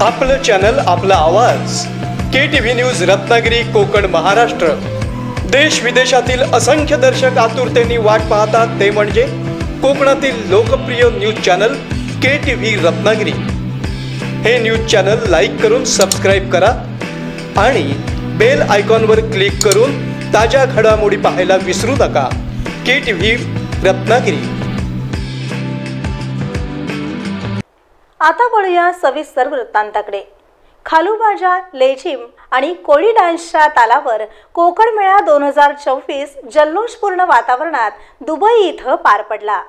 आपलं चॅनल, आपला आवाज. KTV news Ratnagiri, Konkan, Maharashtra. देश विदेशातील असंख्य दर्शक आतुरतेने वाट पाहतात ते म्हणजे कोकणातील लोकप्रिय न्यूज चॅनल KTV रत्नागिरी. हे न्यूज चॅनल लाईक करून सबस्क्राइब करा आणि बेल आयकॉनवर क्लिक करून ताज्या घडामोडी पाहायला विसरू नका. KTV रत्नागिरी. आता वळूया सविस्तर वृत्तांताकडे. खालूबाजा, लेझिम आणि कोळी डान्सच्या तालावर कोकण मेळा 2024 जल्लोषपूर्ण वातावरणात दुबई इथं पार पडला.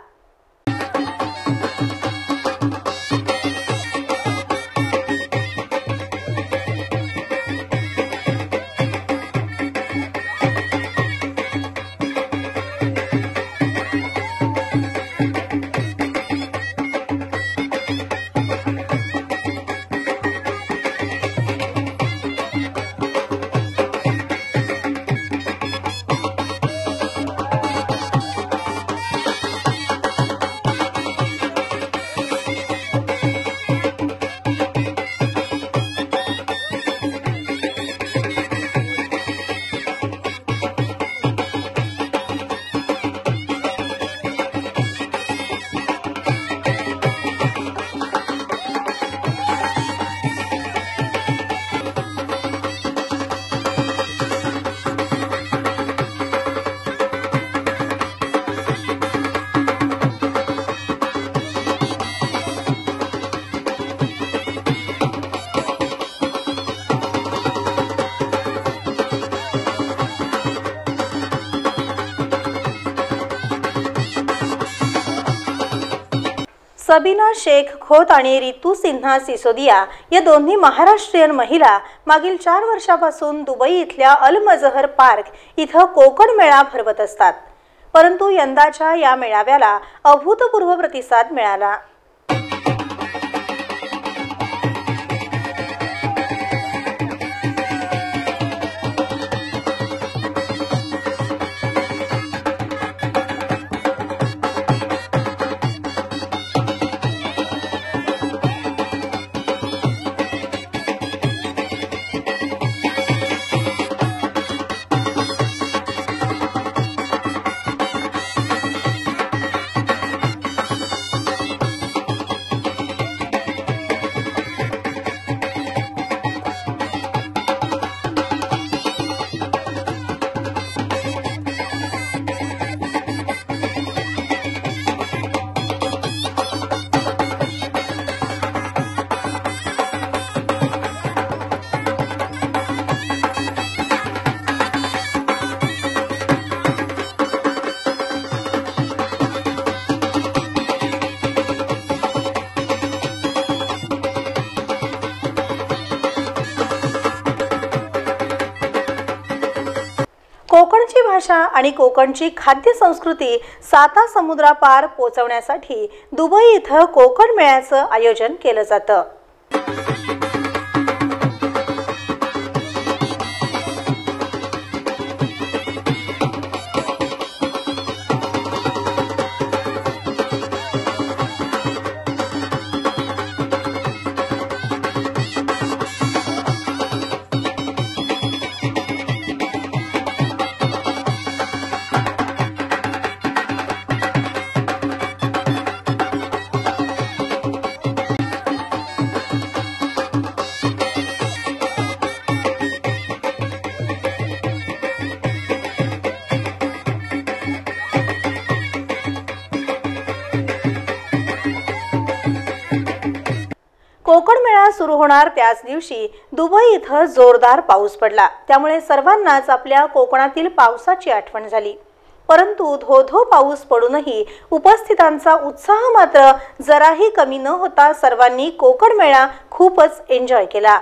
सबीना शेख खोत आणि रितू सिन्हा सिसोदिया या दोन्ही महाराष्ट्रीयन महिला मागील 4 वर्षापासून दुबई इथल्या अल मजहर पार्क इथं कोकण मेळा भरवत असतात. परंतु यंदाच्या या मेळाव्याला अभूतपूर्व प्रतिसाद मिळाला. कोकणची भाषा आणि कोकणची खाद्य संस्कृती 7 समुद्रापार पोहोचवण्यासाठी दुबई इथं कोकण मेळ्याचं आयोजन केलं जातं. कोकण मेळा सुरू होणार त्याच दिवशी दुबई इथं जोरदार पाऊस पडला. त्यामुळे सर्वांनाच आपल्या कोकणातील पावसाची आठवण झाली. परंतु धो-धो पाऊस पडूनही उपस्थितांचा उत्साह मात्र जराही कमी न होता सर्वांनी कोकण मेळा खूपच एन्जॉय केला.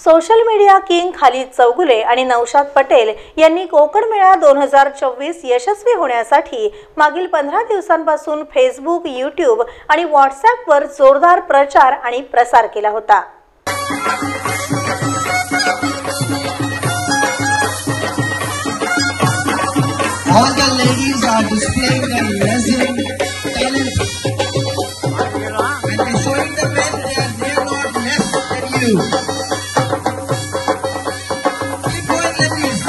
Social media king Khalid Chougule आणि नौशाद पटेल यांनी कोकण मेळा 2024 यशस्वी होण्यासाठी मागील 15 दिवसांपासून फेसबुक, यूट्यूब आणि व्हॉट्सॲपवर जोरदार प्रचार आणि प्रसार केला होता. All the ladies are displaying their resume talent, and they're showing the men that they are not less than you. Keep going, ladies.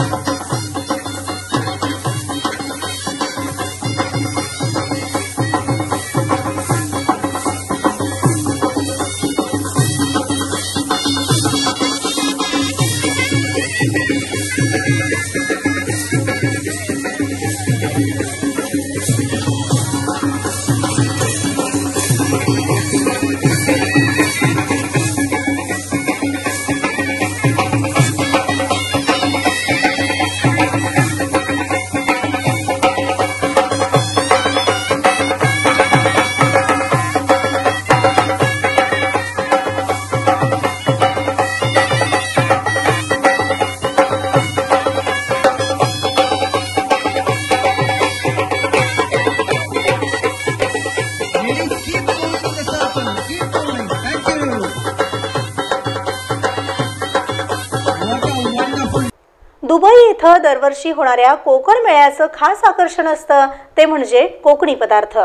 Dubai इथं दरवर्षी होणाऱ्या कोकण मेळ्याचं खास आकर्षण असतं ते म्हणजे कोकणी पदार्थ,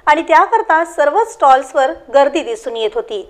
आणि त्याकरता सर्व स्टॉल्सवर गर्दी दिसून येत होती.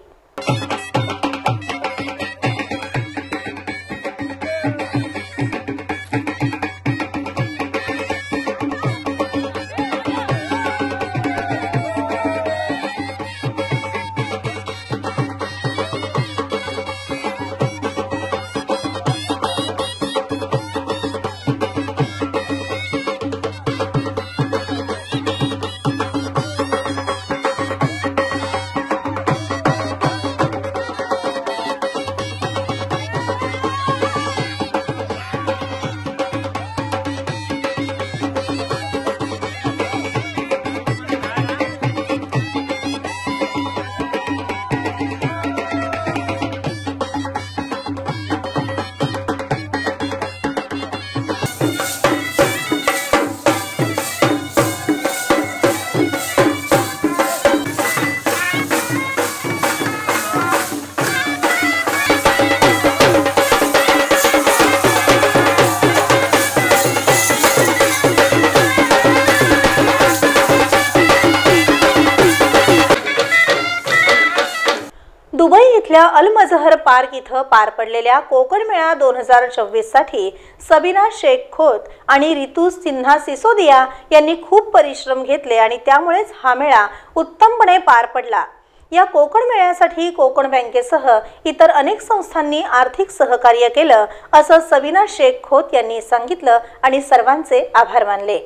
दुबई इथल्या अल मजहर पार्क इथं पार पडलेल्या कोकण मेळा 2024 साठी सबीना शेख खोत आणि रितू सिन्हा सिसोदिया यांनी खूप परिश्रम घेतले आणि त्यामुळेच हा मेळा उत्तमपणे पार पडला. या कोकण मेळ्यासाठी कोकण बँकेसह इतर अनेक संस्थांनी आर्थिक सहकार्य केलं असं सबीना शेख खोत यांनी सांगितलं आणि सर्वांचे आभार मानले.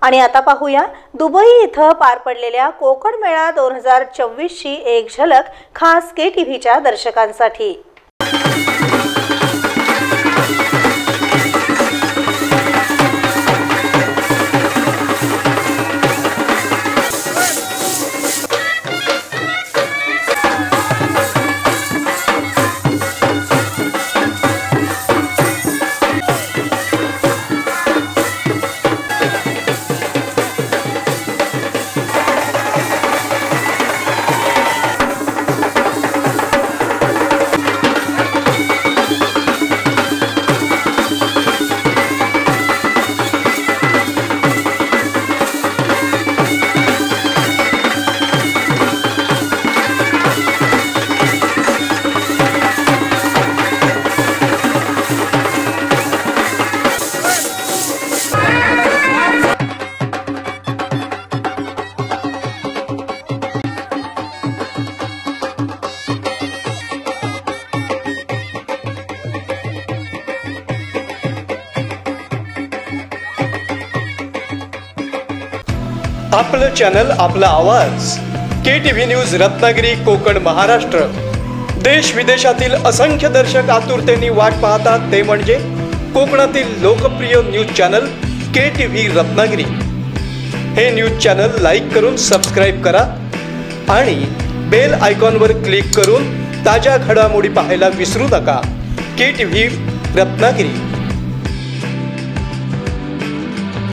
आणि आता पाहूया दुबई इथं पार पडलेल्या कोकण मेळा 2024 ची एक झलक खास KTVच्या दर्शकांसाठी. आपलं चॅनल, आपला आवाज. KTV news Ratnagiri, Konkan, Maharashtra. देश विदेशातील असंख्य दर्शक आतुरतेने वाट पाहतात ते म्हणजे कोकणातील लोकप्रिय न्यूज चॅनल KTV रत्नागिरी. हे न्यूज चॅनल लाईक करून सबस्क्राईब करा आणि बेल आयकॉनवर क्लिक करून ताज्या घडामोडी पाहायला विसरू नका. KTV रत्नागिरी.